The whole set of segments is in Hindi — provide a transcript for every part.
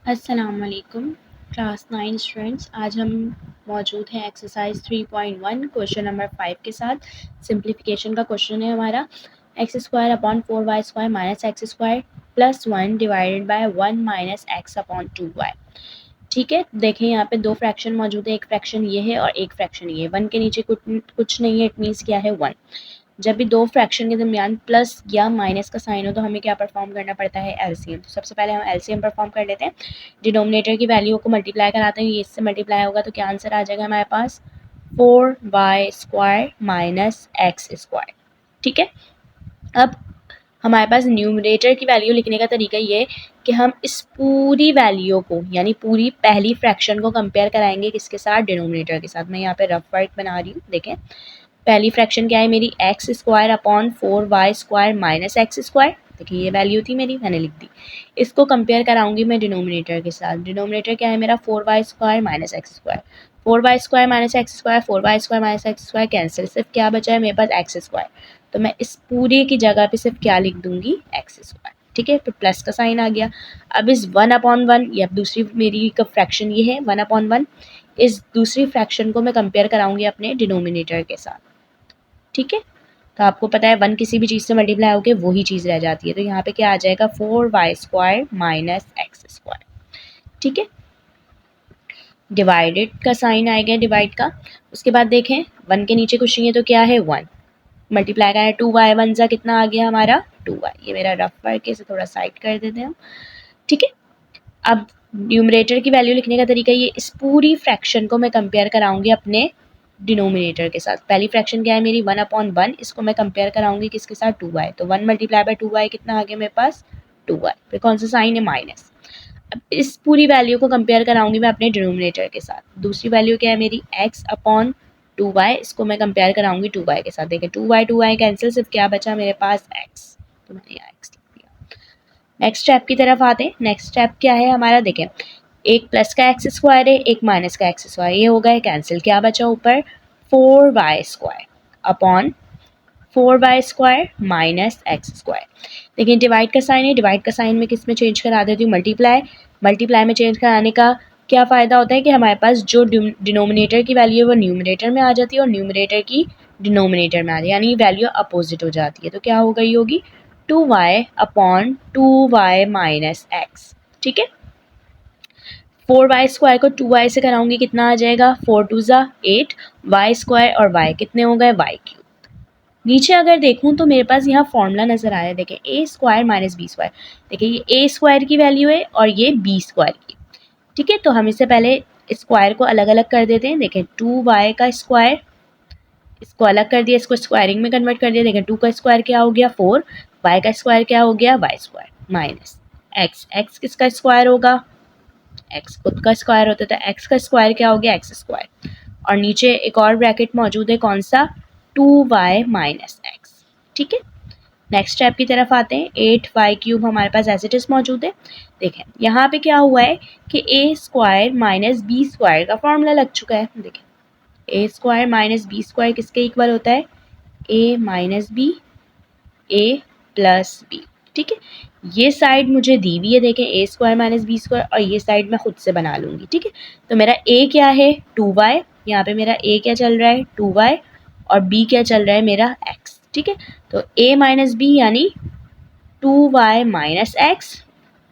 अस्सलाम वालेकुम क्लास 9 स्टूडेंट्स। आज हम मौजूद हैं एक्सरसाइज 3.1 क्वेश्चन नंबर 5 के साथ। सिंप्लीफिकेशन का क्वेश्चन है हमारा। X square upon 4y square minus x square plus 1 divided by 1 minus x upon 2y। ठीक है, देखें यहाँ पे दो फ्रैक्शन मौजूद है, एक फ्रैक्शन ये है और एक फ्रैक्शन ये है। 1 के नीचे कुछ नहीं है, इट मीन्स क्या है 1। जब भी दो फ्रैक्शन के दरमियान प्लस या माइनस का साइन हो तो हमें क्या परफॉर्म करना पड़ता है, एलसीएम। तो सबसे पहले हम एलसीएम परफॉर्म कर लेते हैं। डिनोमिनेटर की वैल्यू को मल्टीप्लाई कराते हैं, ये इससे मल्टीप्लाई होगा तो क्या आंसर आ जाएगा हमारे पास 4y square minus x square. ठीक है, अब हमारे पास न्यूमरेटर की वैल्यू लिखने का तरीका ये कि हम इस पूरी वैल्यू को यानी पूरी पहली फ्रैक्शन को कंपेयर कराएंगे किसके साथ, डिनोमिनेटर के साथ। मैं यहाँ पे रफ वर्क बना रही हूँ। देखें, पहली फ्रैक्शन क्या है मेरी, x square upon 4y square minus x square. देखिए ये वैल्यू थी मेरी, मैंने लिख दी। इसको कंपेयर कराऊंगी मैं डिनोमिनेटर के साथ। डिनोमिनेटर क्या है मेरा, 4y square minus x square. 4y square minus x square, 4y square minus x square cancel, सिर्फ क्या बचा है मेरे पास, एक्स स्क्वायर। तो मैं इस पूरे की जगह पे सिर्फ क्या लिख दूंगी, एक्स स्क्वायर। ठीक है, फिर प्लस का साइन आ गया। अब इस 1/1 या दूसरी मेरी फ्रैक्शन ये है 1/1, इस दूसरी फ्रैक्शन को मैं कंपेयर कराऊंगी अपने डिनोमिनेटर के साथ। ठीक है, तो आपको पता है 1 किसी भी चीज़ से मल्टीप्लाई होकर वही चीज़ रह जाती है। तो यहाँ पे क्या आ जाएगा, 4y square minus x square. ठीक है, डिवाइडेड का साइन आएगा, डिवाइड का। उसके बाद देखें 1 के नीचे कुछ नहीं है तो क्या है 1, मल्टीप्लाई का है 2y, 1 सा कितना आ गया हमारा 2y। ये मेरा रफ वर्क है, इसे थोड़ा साइड कर देते हैं हम। ठीक है, अब न्यूमरेटर की वैल्यू लिखने का तरीका ये, इस पूरी फ्रैक्शन को मैं कंपेयर कराऊंगी अपने डिनोमिनेटर के साथ। पहली फ्रैक्शन क्या है मेरी 1/1, इसको मैं कंपेयर कराऊंगी किसके साथ, 2y। तो 1 मल्टीप्लाई बाय 2y कितना आ गया मेरे पास 2y, फिर कौन सा साइन है, माइनस। अब इस पूरी वैल्यू को कंपेयर कराऊंगी मैं अपने डिनोमिनेटर के साथ। दूसरी वैल्यू क्या है मेरी, x अपॉन 2y, इसको मैं कंपेयर कराऊंगी 2y के साथ। देखिए 2y कैंसिल, सिर्फ क्या बचा मेरे पास x, तो मैंने यहाँ x लिख दिया। नेक्स्ट स्टेप की तरफ आते हैं। नेक्स्ट स्टेप क्या है हमारा, देखें एक प्लस का एक्स स्क्वायर है, एक माइनस का एक्स स्क्वायर, ये हो गए कैंसिल, क्या बचा ऊपर 4y square upon 4y square minus x square. देखिए डिवाइड का साइन है, डिवाइड का साइन में किस में चेंज करा देती हूँ, मल्टीप्लाई। मल्टीप्लाई में चेंज कराने का क्या फ़ायदा होता है कि हमारे पास जो डिनोमिनेटर की वैल्यू है वो न्यूमरेटर में आ जाती है और न्यूमरेटर की डिनोमिनेटर में आ जाती है, यानी वैल्यू अपोजिट हो जाती है। तो क्या हो गई होगी 2y upon 2y minus x. ठीक है, 4y स्क्वायर को 2y से कराऊंगी, कितना आ जाएगा 4 2 ज़ा 8, y स्क्वायर और y कितने हो गए y क्यूब। नीचे अगर देखूं तो मेरे पास यहाँ फॉर्मूला नजर आया, देखें ए स्क्वायर माइनस बी स्क्वायर। देखिए ये ए स्क्वायर की वैल्यू है और ये बी स्क्वायर की। ठीक है, तो हम इससे पहले स्क्वायर को अलग अलग कर देते हैं। देखें 2y का स्क्वायर, इसको अलग कर दिया, इसको स्क्वायरिंग में कन्वर्ट कर दिया। देखें 2 का स्क्वायर क्या हो गया 4, y का स्क्वायर क्या हो गया y square minus x. X किसका स्क्वायर होगा, एक्स खुद का स्क्वायर होता था, एक्स का स्क्वायर क्या हो गया एक्स स्क्वायर। और नीचे एक और ब्रैकेट मौजूद है, कौन सा 2y माइनस एक्स। ठीक है, नेक्स्ट स्टेप की तरफ आते हैं। 8y क्यूब हमारे पास एज इट इज मौजूद है। देखें यहाँ पे क्या हुआ है कि ए स्क्वायर माइनस बी स्क्वायर का फॉर्मूला लग चुका है। देखें ए स्क्वायर माइनस बी स्क्वायर किसके इक्वल होता है, A minus B, A plus B. ठीक है, ये साइड मुझे दी हुई है, देखें ए स्क्वायर माइनस बी स्क्वायर, और ये साइड मैं खुद से बना लूँगी। ठीक है, तो मेरा ए क्या है 2y, यहाँ पे मेरा ए क्या चल रहा है 2y और बी क्या चल रहा है मेरा x। ठीक है, तो a माइनस बी यानी 2y माइनस एक्स,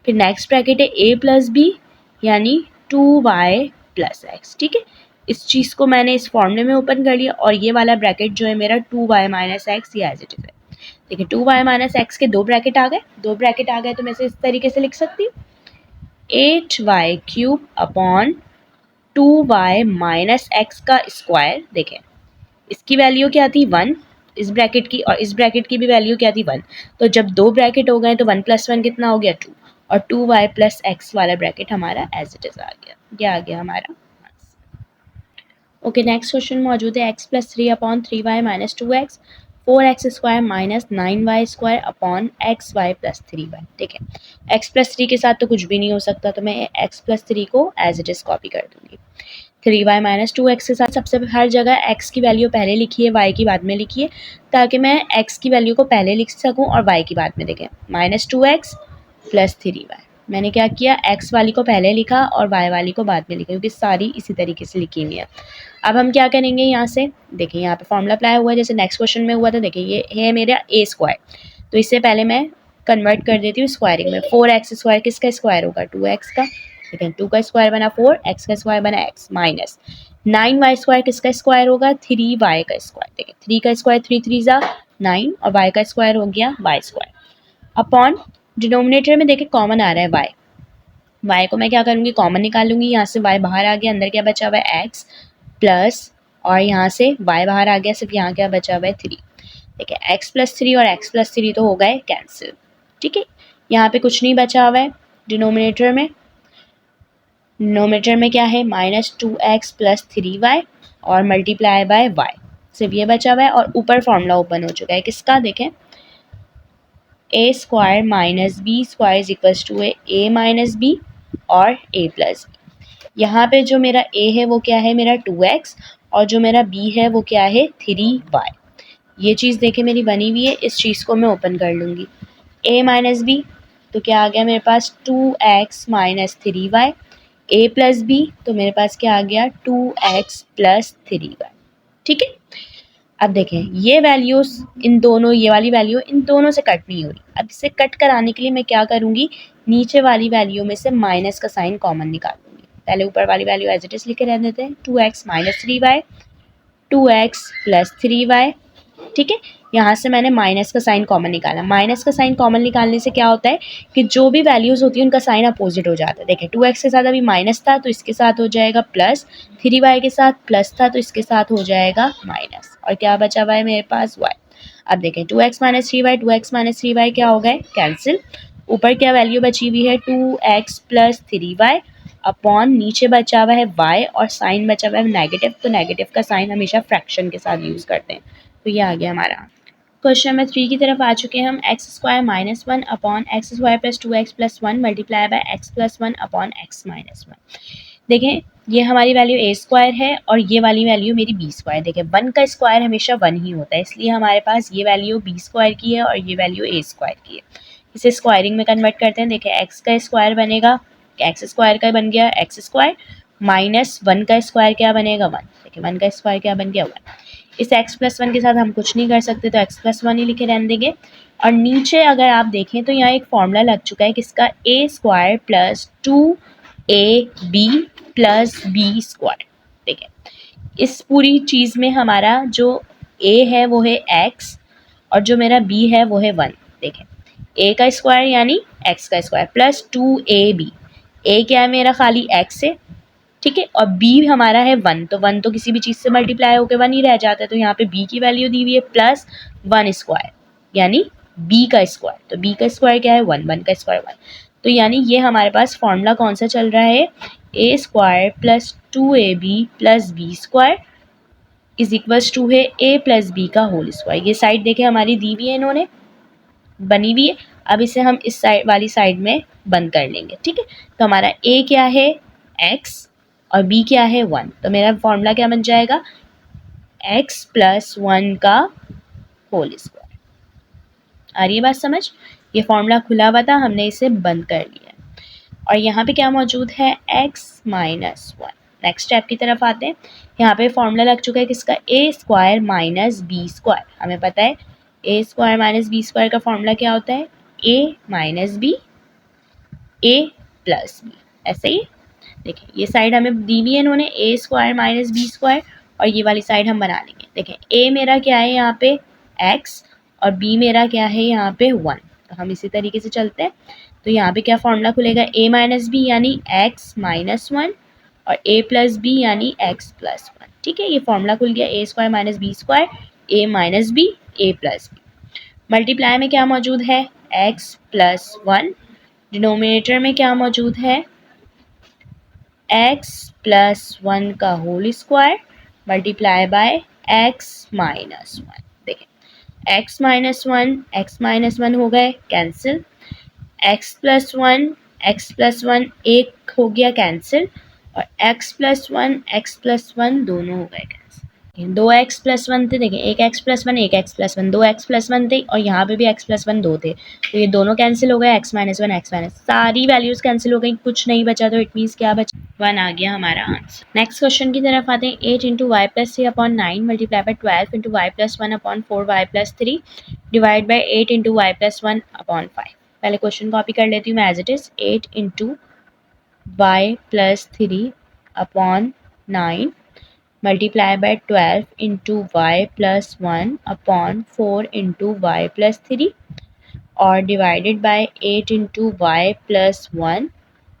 फिर नेक्स्ट ब्रैकेट है a प्लस बी यानी 2y प्लस एक्स। ठीक है, इस चीज़ को मैंने इस फॉर्मूले में ओपन कर लिया और ये वाला ब्रैकेट जो है मेरा 2y माइनस एक्स, ये एज इट इज है। देखिए 2y माइनस एक्स के दो ब्रैकेट आ गए, दो ब्रैकेट आ गए तो मैं इसे इस तरीके से लिख सकती हूँ 8y cube upon 2y minus x का स्क्वायर। देखें इसकी वैल्यू क्या थी 1, इस ब्रैकेट की, और इस ब्रैकेट की भी वैल्यू क्या थी 1। तो जब दो ब्रैकेट हो गए तो 1 + 1 कितना हो गया 2, और 2y प्लस एक्स वाला ब्रैकेट हमारा एज इट इज आ गया, ये आ गया हमारा। ओके, नेक्स्ट क्वेश्चन मौजूद है x + 3 upon 3y minus 2x, 4x square minus 9y square upon xy plus 3y। ठीक है, x + 3 के साथ तो कुछ भी नहीं हो सकता, तो मैं x + 3 को एज इट इज कॉपी कर दूंगी। 3y माइनस 2x के साथ सबसे हर जगह x की वैल्यू पहले लिखिए, y की बाद में लिखिए, ताकि मैं x की वैल्यू को पहले लिख सकूं और y की बाद में। देखें माइनस 2x प्लस 3y, मैंने क्या किया, x वाली को पहले लिखा और y वाली को बाद में लिखा, क्योंकि सारी इसी तरीके से लिखी हुई है। अब हम क्या करेंगे यहाँ से, देखिए यहाँ पे फॉर्मूला अप्लाई हुआ है जैसे नेक्स्ट क्वेश्चन में हुआ था। देखिए ये है मेरा a स्क्वायर, तो इससे पहले मैं कन्वर्ट कर देती हूँ स्क्वायरिंग में। 4x स्क्वायर किसका स्क्वायर होगा, 2x का। ठीक है, 2 का स्क्वायर बना 4, x का स्क्वायर बना x, माइनस 9y स्क्वायर किसका स्क्वायर होगा, 3y का स्क्वायर। देखिए 3 का स्क्वायर 3 3 जा 9 और y का स्क्वायर हो गया y स्क्वायर, अपॉन डिनोमिनेटर में देखिए कॉमन आ रहा है y। y को मैं क्या करूँगी, कॉमन निकाल लूँगी। यहाँ से y बाहर आ गया, अंदर क्या बचा हुआ है x प्लस, और यहाँ से y बाहर आ गया, सिर्फ यहाँ क्या बचा हुआ है 3। ठीक है, x प्लस 3 और x प्लस 3 तो हो गए कैंसिल। ठीक है, यहाँ पे कुछ नहीं बचा हुआ है डिनोमिनेटर में। डिनोमिनेटर में क्या है, -2x प्लस 3y और मल्टीप्लाई बाय y, सिर्फ ये बचा हुआ है। और ऊपर फॉर्मूला ओपन हो चुका है किसका, देखें a square minus B square is equals to a minus b और a प्लस बी। यहाँ पे जो मेरा a है वो क्या है, मेरा 2x, और जो मेरा b है वो क्या है 3y। ये चीज़ देखे मेरी बनी हुई है, इस चीज़ को मैं ओपन कर लूँगी। a माइनस बी तो क्या आ गया मेरे पास 2x minus 3y, a plus b तो मेरे पास क्या आ गया 2x प्लस 3y। ठीक है, अब देखें ये वैल्यूज इन दोनों, ये वाली वैल्यू इन दोनों से कट नहीं हो रही। अब इसे कट कराने के लिए मैं क्या करूँगी, नीचे वाली वैल्यू में से माइनस का साइन कॉमन निकाल लूँगी। पहले ऊपर वाली वैल्यू एज इट इज लिखे रहने देते हैं, 2x minus 3y 2x plus 3y। ठीक है, यहाँ से मैंने माइनस का साइन कॉमन निकाला। माइनस का साइन कॉमन निकालने से क्या होता है कि जो भी वैल्यूज होती है उनका साइन अपोजिट हो जाता है। देखिए 2x के साथ अभी माइनस था तो इसके साथ हो जाएगा प्लस, 3y के साथ प्लस था तो इसके साथ हो जाएगा माइनस, और क्या बचा हुआ है मेरे पास y। अब देखें 2x minus 3y 2x minus 3y क्या हो गए कैंसिल। ऊपर क्या वैल्यू बची हुई है 2x प्लस 3y, अपॉन नीचे बचा हुआ है y और साइन बचा हुआ है नेगेटिव, तो नेगेटिव का साइन हमेशा फ्रैक्शन के साथ यूज करते हैं। तो ये आ गया हमारा। क्वेश्चन नंबर 3 की तरफ आ चुके हैं हम। X square minus 1 upon x square plus 2x plus 1 multiply by x plus 1 upon x minus 1। देखें ये हमारी वैल्यू ए स्क्वायर है और ये वाली वैल्यू मेरी बी स्क्वायर। देखें 1 का स्क्वायर हमेशा 1 ही होता है, इसलिए हमारे पास ये वैल्यू बी स्क्वायर की है और ये वैल्यू ए स्क्वायर की है। इसे स्क्वायरिंग में कन्वर्ट करते हैं। देखें एक्स का स्क्वायर बनेगा, एक्स स्क्वायर का बन गया एक्स स्क्वायर, माइनस 1 का स्क्वायर क्या बनेगा 1। देखिए 1 का स्क्वायर क्या बन गया 1। इस x प्लस 1 के साथ हम कुछ नहीं कर सकते तो x प्लस 1 ही लिखे रहने देंगे। और नीचे अगर आप देखें तो यहाँ एक फॉर्मूला लग चुका है किसका, A square plus 2ab plus B square. देखें इस पूरी चीज़ में हमारा जो a है वो है x और जो मेरा b है वो है 1। देखें a का स्क्वायर यानी x का स्क्वायर प्लस 2ab, a क्या है मेरा खाली x है, ठीक है, और b हमारा है 1, तो 1 तो किसी भी चीज़ से मल्टीप्लाई होकर 1 ही रह जाता है, तो यहाँ पे b की वैल्यू दी हुई है प्लस 1 स्क्वायर यानी b का स्क्वायर। तो b का स्क्वायर क्या है 1, 1 का स्क्वायर 1। तो यानी ये हमारे पास फॉर्मूला कौन सा चल रहा है, a square plus 2ab plus B square is equals to है a प्लस बी का होल स्क्वायर। ये साइड देखे हमारी दी हुई है, इन्होंने बनी हुई है। अब इसे हम इस साइड वाली साइड में बंद कर लेंगे। ठीक है, तो हमारा a क्या है x और b क्या है 1, तो मेरा फॉर्मूला क्या बन जाएगा x प्लस 1 का होल स्क्वायर। आ रही है बात समझ, ये फॉर्मूला खुला हुआ था, हमने इसे बंद कर लिया और यहाँ पे क्या मौजूद है x माइनस 1। नेक्स्ट स्टेप की तरफ आते हैं। यहाँ पे फॉर्मूला लग चुका है किसका, a square minus B square. हमें पता है a square minus B square का फॉर्मूला क्या होता है, a minus b a plus b. ऐसे ही देखिए ये साइड हमें दी हुई है इन्होंने, a square minus B square, और ये वाली साइड हम बना लेंगे। देखें a मेरा क्या है यहाँ पे x और b मेरा क्या है यहाँ पे 1, तो हम इसी तरीके से चलते हैं। तो यहाँ पे क्या फॉर्मूला खुलेगा, a माइनस बी यानी x माइनस 1 और a प्लस बी यानी x प्लस 1। ठीक है, ये फॉर्मूला खुल गया, a square minus B square, a minus b a plus b. Multiply में क्या मौजूद है x प्लस 1, डिनोमिनेटर में क्या मौजूद है x प्लस 1 का whole square multiply by x minus 1। देखें x माइनस 1 हो गए कैंसिल, x प्लस 1 एक हो गया कैंसिल और x प्लस 1 दोनों हो गए कैंसिल। दो एक्स प्लस वन थे, देखें एक एक्स प्लस वन एक एक्स प्लस वन, दो एक्स प्लस वन थे और यहाँ पे भी एक्स प्लस वन दो थे, तो ये दोनों कैंसिल हो गए, x minus one x minus, सारी वैल्यूज कैंसिल हो गई, कुछ नहीं बचा, तो इट मीन्स क्या बचा, वन आ गया हमारा आंसर। नेक्स्ट क्वेश्चन की तरफ आते हैं। 8 into y plus three upon 9 multiply by 12 into y plus one upon 4 y plus three divide by 8 into y plus one upon 5। पहले क्वेश्चन कॉपी कर लेती हूँ मैं as it is. 8 into y plus three upon 9 multiply by 12 into y plus 1 upon 4 into y plus 3 और divided by 8 into y plus 1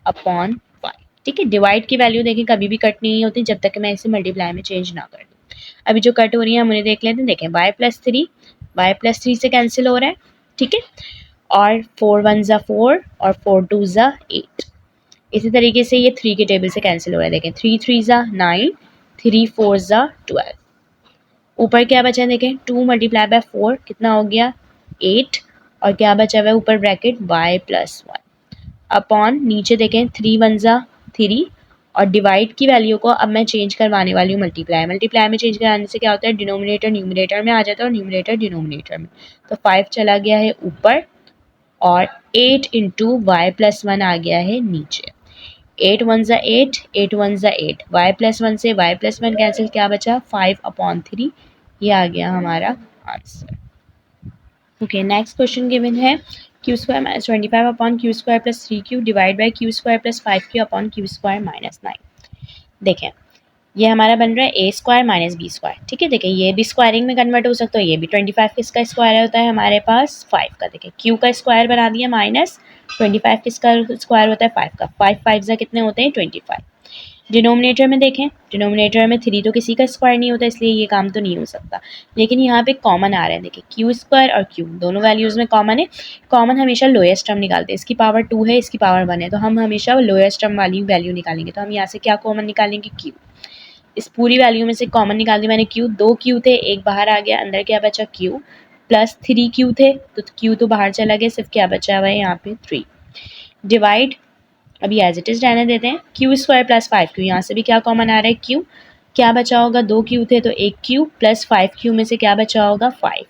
upon y। ठीक है, डिवाइड की वैल्यू देखिए कभी भी कट नहीं होती जब तक मैं इसे मल्टीप्लाई में चेंज ना कर दूँ। अभी जो कट हो रही है हम उन्हें देख लेते हैं। देखें y प्लस थ्री से कैंसिल हो रहा है, ठीक है, और 4 वन ज़ा 4 और 4 टू ज़ा 8। इसी तरीके से ये 3 के टेबल से कैंसिल हो रहा है। देखें 3 थ्री ज़ा 9, 3 4 ज़ा 12। ऊपर क्या बचा है देखें 2 मल्टीप्लाई बाय 4 कितना हो गया 8, और क्या बचा हुआ है ऊपर bracket y plus one upon नीचे देखें 3 वन ज़ा 3, और डिवाइड की वैल्यू को अब मैं चेंज करवाने वाली हूँ मल्टीप्लाई। मल्टीप्लाई में चेंज कराने से क्या होता है डिनोमिनेटर न्यूमरेटर में आ जाता है और न्यूमरेटर डिनोमिनेटर में, तो 5 चला गया है ऊपर और 8 इंटू वाई प्लस वन आ गया है नीचे। 8 वन ज़ा 8, 8 वन ज़ा 8, वाई प्लस वन से वाई प्लस वन कैंसिल, क्या बचा 5 अपॉन 3, ये आ गया हमारा answer. Okay, next question given है Q square minus 25 upon Q square plus 3 Q divide by Q square plus 5 Q upon Q square minus 9। देखें ये हमारा बन रहा है A square minus B square, ठीक है। देखिए ये भी स्क्वायरिंग में कन्वर्ट हो सकता है, ये भी 25 किसका स्क्वायर होता है हमारे पास 5 का। देखिए क्यू का स्क्वायर बना दिया माइनस 25 किसका स्क्वायर होता है 5 का, 5 5 ज़ा कितने होते हैं 25। डिनोमिनेटर में देखें, डिनोमिनेटर में 3 तो किसी का स्क्वायर नहीं होता, इसलिए ये काम तो नहीं हो सकता, लेकिन यहाँ पे कॉमन आ रहा है। देखिए क्यू स्क्वायर और क्यू दोनों वैल्यूज़ में कॉमन है। कॉमन हमेशा लोएस्ट टर्म निकालते हैं, इसकी पावर 2 है इसकी पावर 1 है, तो हम हमेशा लोएस्ट टर्म वाली वैल्यू निकालेंगे। तो हम यहाँ से क्या कॉमन निकालेंगे क्यू, इस पूरी वैल्यू में से कॉमन निकाल दी मैंने क्यू। 2 क्यू थे, एक बाहर आ गया, अंदर क्या बचा क्यू, प्लस 3 क्यू थे तो क्यू तो बाहर चला गया, सिर्फ क्या बचा हुआ है यहाँ पे 3। डिवाइड अभी एज इट इज रहने देते हैं, क्यू स्क्वायर प्लस 5 क्यू, यहाँ से भी क्या कॉमन आ रहा है क्यू, क्या बचा होगा 2 क्यू थे तो 1 क्यू प्लस 5 क्यू में से क्या बचा होगा 5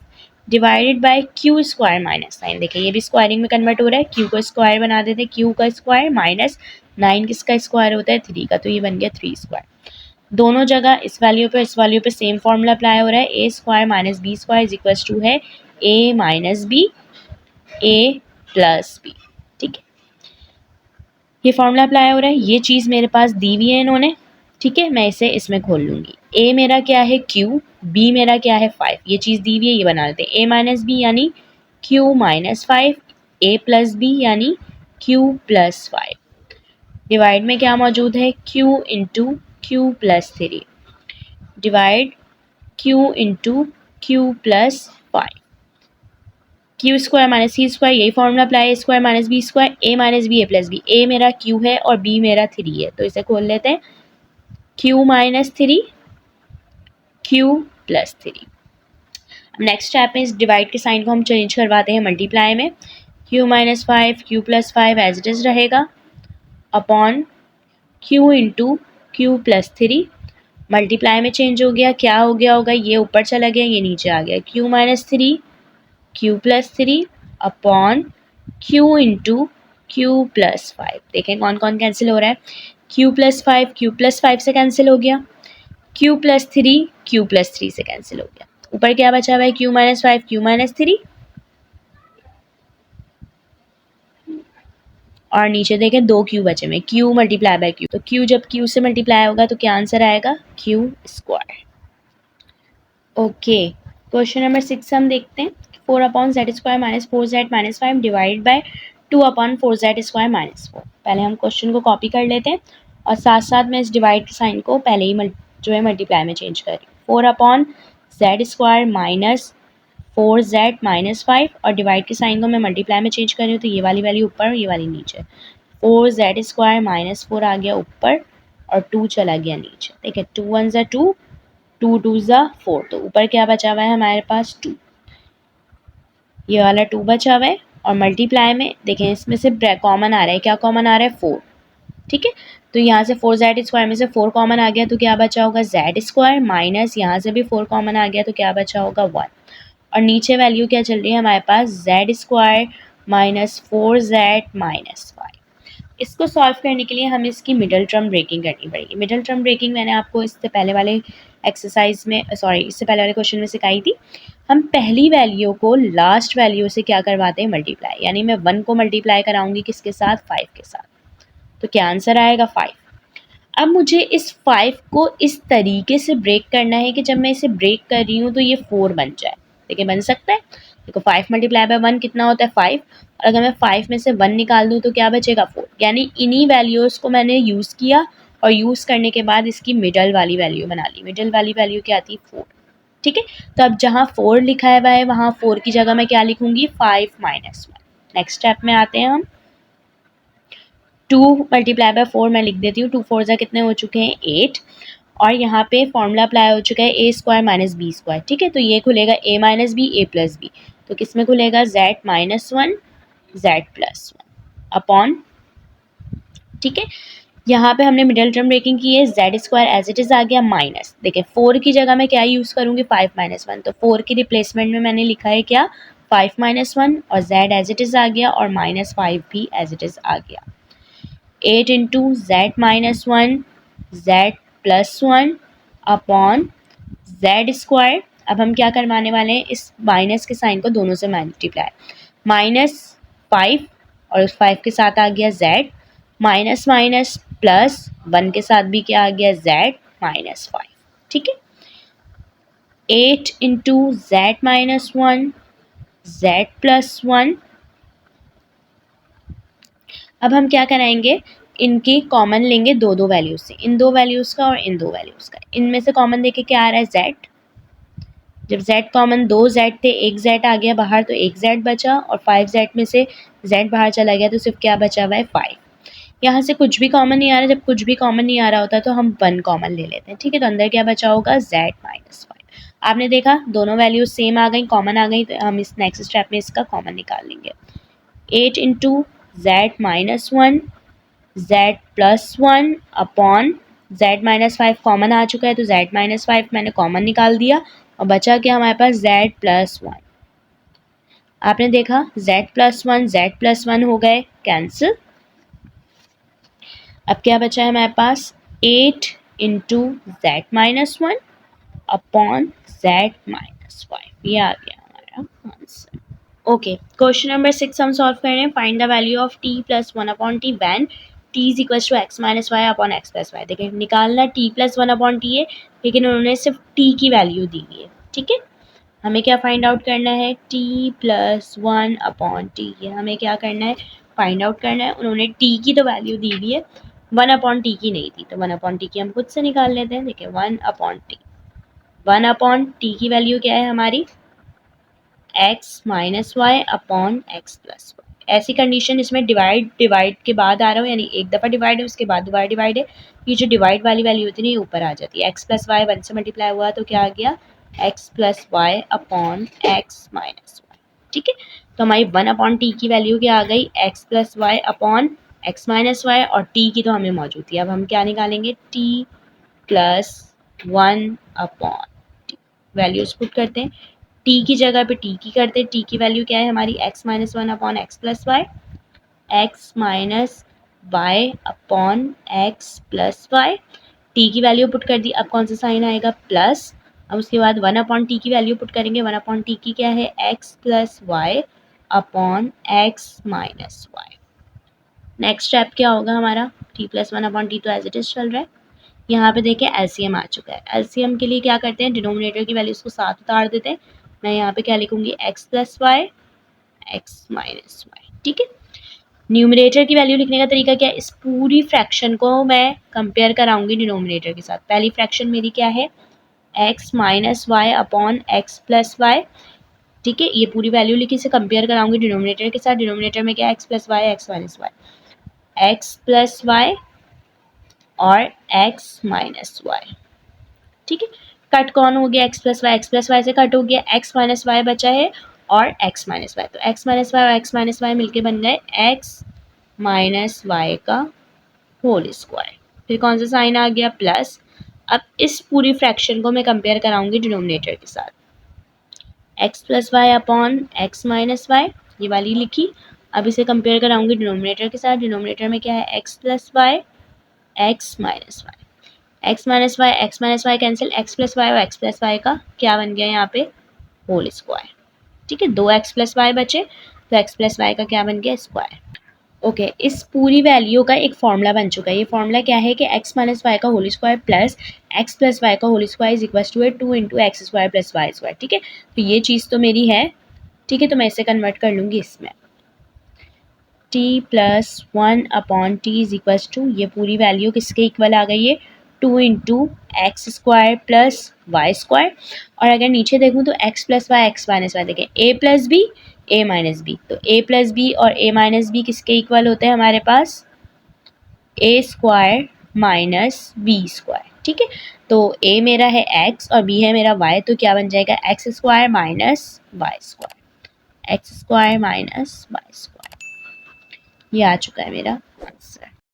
divided by Q square minus 9। देखिए ये भी स्क्वायरिंग में कन्वर्ट हो रहा है, क्यू को स्क्वायर बना देते हैं, क्यू का स्क्वायर माइनस 9 किसका स्क्वायर होता है 3 का, तो ये बन गया 3 स्क्वायर। दोनों जगह इस वैल्यू पे सेम फॉर्मूला अप्लाई हो रहा है, A square minus B square is equal to है A minus B A plus B, ठीक है। ये फॉर्मूला अप्लाई हो रहा है, ये चीज़ मेरे पास दी हुई है इन्होंने, ठीक है। मैं इसे इसमें खोल लूँगी, ए मेरा क्या है क्यू, बी मेरा क्या है 5, ये चीज़ दी हुई है, ये बना देते हैं ए माइनस बी यानी Q minus 5, A plus B यानी क्यू प्लस 5। डिवाइड में क्या मौजूद है Q into Q plus 3 divide Q into Q plus 5, Q square minus C square, यही फॉर्मूला अप्लाई है, square minus B square, A minus B A plus B, A मेरा क्यू है और बी मेरा 3 है, तो इसे खोल लेते हैं Q minus 3 Q plus 3। Next step में इस डिवाइड के साइन को हम चेंज करवाते हैं मल्टीप्लाई में, Q minus 5 Q plus 5 as it is रहेगा upon Q into Q plus 3, multiply में चेंज हो गया, क्या हो गया होगा ये ऊपर चला गया ये नीचे आ गया, Q minus 3 Q plus 3 upon Q into Q plus 5। देखें कौन कौन कैंसिल हो रहा है, क्यू प्लस 5 से कैंसिल हो गया, क्यू प्लस 3 से कैंसिल हो गया, ऊपर क्या बचा हुआ है क्यू माइनस 5 क्यू माइनस 3, और नीचे देखें 2 क्यू बचे हुए, क्यू मल्टीप्लाई बाय क्यू, तो क्यू जब क्यू से मल्टीप्लाई होगा तो क्या आंसर आएगा Q square. Okay, question number 6 हम देखते हैं, 4 upon Z square minus 4z minus 5 divide by 2 upon 4z square minus 4। पहले हम क्वेश्चन को कॉपी कर लेते हैं और साथ साथ में इस डिवाइड के साइन को पहले ही जो है मल्टीप्लाई में चेंज कर रही हूँ। 4 upon Z square minus 4z minus 5, और डिवाइड के साइन को मैं मल्टीप्लाई में चेंज कर रही हूँ, तो ये वाली वैल्यू ऊपर ये वाली नीचे, 4z स्क्वायर माइनस 4 आ गया ऊपर और 2 चला गया नीचे। ठीक है, 2 वन ज़ा 2, 2 टू ज़ा 4, तो ऊपर क्या बचा हुआ है हमारे पास 2, ये वाला 2 बचा हुआ है, और मल्टीप्लाई में देखें इसमें से कॉमन आ रहा है, क्या कॉमन आ रहा है 4, ठीक है, तो यहाँ से 4z² में से 4 कॉमन आ गया तो क्या बचा होगा z² माइनस यहाँ से भी 4 कॉमन आ गया तो क्या बचा होगा 1, और नीचे वैल्यू क्या चल रही है हमारे पास z² माइनस 4z माइनस 5। इसको सॉल्व करने के लिए हमें इसकी मिडल टर्म ब्रेकिंग करनी पड़ेगी। मिडल टर्म ब्रेकिंग मैंने आपको इससे पहले वाले एक्सरसाइज में इससे पहले वाले क्वेश्चन में सिखाई थी। हम पहली वैल्यू को लास्ट वैल्यू से क्या करवाते हैं मल्टीप्लाई, यानी मैं 1 को मल्टीप्लाई कराऊंगी किसके साथ 5 के साथ, तो क्या आंसर आएगा 5। अब मुझे इस 5 को इस तरीके से ब्रेक करना है कि जब मैं इसे ब्रेक कर रही हूँ तो ये 4 बन जाए। देखिए बन सकता है, देखो 5 मल्टीप्लाई बाय 1 कितना होता है 5, और अगर मैं 5 में से 1 निकाल दूँ तो क्या बचेगा 4, यानी इन्हीं वैल्यूज़ को मैंने यूज़ किया और यूज़ करने के बाद इसकी मिडल वाली वैल्यू बना ली। मिडल वाली वैल्यू क्या आती है 4। ठीक है, तो अब जहाँ 4 लिखा हुआ है वहाँ 4 की जगह मैं क्या लिखूंगी 5 माइनस 1। नेक्स्ट स्टेप में आते हैं हम, 2 मल्टीप्लाई बाय 4 मैं लिख देती हूँ, 2 4 जा कितने हो चुके हैं 8, और यहाँ पे फॉर्मूला अप्लाई हो चुका है a² माइनस b²। ठीक है, तो ये खुलेगा a minus B A plus b, तो किस में खुलेगा z minus 1 z plus 1 upon, ठीक है, यहाँ पे हमने मिडल टर्म ब्रेकिंग की है, z² एज इट इज आ गया माइनस, देखिए 4 की जगह मैं क्या यूज़ करूँगी 5 माइनस 1, तो 4 की रिप्लेसमेंट में मैंने लिखा है क्या 5 माइनस 1, और z एज इट इज आ गया और माइनस 5 भी एज इट इज आ गया। 8 into z minus 1 z plus 1 upon z²। अब हम क्या करवाने वाले हैं, इस माइनस के साइन को दोनों से मल्टीप्लाई, माइनस 5 और उस 5 के साथ आ गया z, माइनस माइनस प्लस 1 के साथ भी क्या आ गया z माइनस 5। ठीक है, 8 into z minus 1 z plus 1। अब हम क्या कराएंगे, इनकी कॉमन लेंगे दो दो वैल्यूज से, इन दो वैल्यूज़ का और इन दो वैल्यूज़ का। इनमें से कॉमन देके क्या आ रहा है z, जब z कॉमन 2 z थे, एक z आ गया बाहर तो एक z बचा, और 5 z में से z बाहर चला गया तो सिर्फ क्या बचा हुआ है 5। यहाँ से कुछ भी कॉमन नहीं आ रहा, जब कुछ भी कॉमन नहीं आ रहा होता तो हम 1 कॉमन ले लेते हैं। ठीक है, तो अंदर क्या बचा होगा z माइनस 5। आपने देखा दोनों वैल्यूज सेम आ गई, कॉमन आ गई, तो हम इस नेक्स्ट स्टेप में इसका कॉमन निकाल लेंगे। 8 into z minus 1 z plus 1 upon z minus 5 common आ चुका है तो z माइनस 5 मैंने कॉमन निकाल दिया, और बचा क्या हमारे पास z प्लस 1। आपने देखा z प्लस 1 हो गए कैंसिल। अब क्या बचा है हमारे पास 8 into z minus 1 upon z minus 5, ये आ गया हमारा आंसर। ओके, क्वेश्चन नंबर 6 हम सॉल्व कर रहे हैं। Find the value of t plus 1 upon t when t is equal to x minus y upon x plus y. देखिए निकालना t प्लस 1 अपॉन टी है, लेकिन उन्होंने सिर्फ t की वैल्यू दी हुई है। ठीक है, हमें क्या फाइंड आउट करना है t प्लस 1 अपॉन टी, ये हमें क्या करना है फाइंड आउट करना है। उन्होंने t की तो वैल्यू दी हुई है, 1 अपॉन टी की नहीं दी, तो 1 अपॉन टी की हम खुद से निकाल लेते हैं। देखिए 1 अपॉन टी, 1 अपॉन टी की वैल्यू क्या है हमारी x minus y upon x plus y. ऐसी कंडीशन इसमें डिवाइड के बाद आ रहा हो, यानी एक दफ़ा डिवाइड है उसके बाद दोबारा डिवाइड है, ये जो डिवाइड वाली वैल्यू होती है ये ऊपर आ जाती है। x प्लस वाई 1 से मल्टीप्लाई हुआ तो क्या आ गया x plus y upon x minus y. ठीक है, तो हमारी 1 अपॉन टी की वैल्यू क्या आ गई x plus y upon x minus y, और t की तो हमें मौजूद थी। अब हम क्या निकालेंगे t plus 1 upon T, values put करते हैं, t की जगह पे t की करते हैं। t की वैल्यू क्या है हमारी x minus 1 upon x plus y, x minus y upon x plus y. t की वैल्यू पुट कर दी, अब कौन सा साइन आएगा प्लस, अब उसके बाद 1 अपॉन टी की वैल्यू पुट करेंगे। 1 अपॉन टी की क्या है x plus y upon x minus y. Next step क्या होगा हमारा, t प्लस 1 अपॉन टी तो एज इट इज चल रहा है। यहाँ पे देखिए एलसीएम आ चुका है। एलसीएम के लिए क्या करते हैं, डिनोमिनेटर की वैल्यूज को साथ उतार देते हैं। मैं यहाँ पे क्या लिखूंगी x plus y x minus y. ठीक है, न्यूमरेटर की वैल्यू लिखने का तरीका क्या है, इस पूरी फ्रैक्शन को मैं कंपेयर कराऊंगी डिनोमिनेटर के साथ। पहली फ्रैक्शन मेरी क्या है x minus y upon x plus y. ठीक है, ये पूरी वैल्यू लिखी से कंपेयर कराऊंगी डिनोमिनेटर के साथ। डिनोमिनेटर में क्या है x plus y x minus y, x plus y और एक्स माइनस वाई। ठीक है, कट कौन हो गया एक्स प्लस वाई से कट हो गया, एक्स माइनस वाई बचा है और एक्स माइनस वाई, तो एक्स माइनस वाई और एक्स माइनस वाई मिलके बन गए एक्स माइनस वाई का होल स्क्वायर। फिर कौन सा साइन आ गया, प्लस। अब इस पूरी फ्रैक्शन को मैं कंपेयर कराऊंगी डिनोमिनेटर के साथ, x plus y upon x minus y, ये वाली लिखी। अब इसे कंपेयर कराऊंगी डिनोमिनेटर के साथ, डिनोमिनेटर में क्या है, x plus y x minus y, x minus y cancel, x plus y और एक्स प्लस वाई का क्या बन गया यहाँ पे, होल स्क्वायर। ठीक है, दो एक्स प्लस वाई बचे, तो एक्स प्लस वाई का क्या बन गया, स्क्वायर। ओके, इस पूरी वैल्यू का एक फॉर्मूला बन चुका है। ये फॉर्मूला क्या है कि एक्स माइनस वाई का whole square plus X plus Y का whole square is equal to 2 into x square plus Y square. ठीक है, तो ये चीज़ तो मेरी है। ठीक है, तो मैं इसे कन्वर्ट कर लूँगी इसमें, t plus 1 upon t is equal to, ये पूरी वैल्यू किसके इक्वल आ गई है, 2 into x square plus Y square. और अगर नीचे देखूँ तो x plus y x minus y, देखें a plus B a minus b, तो ए प्लस बी और ए माइनस बी किसके इक्वल होते हैं हमारे पास, a square minus B square. ठीक है, तो ए मेरा है एक्स और बी है मेरा वाई, तो क्या बन जाएगा, x square minus y square, x square minus y square. ये आ चुका है मेरा आंसर।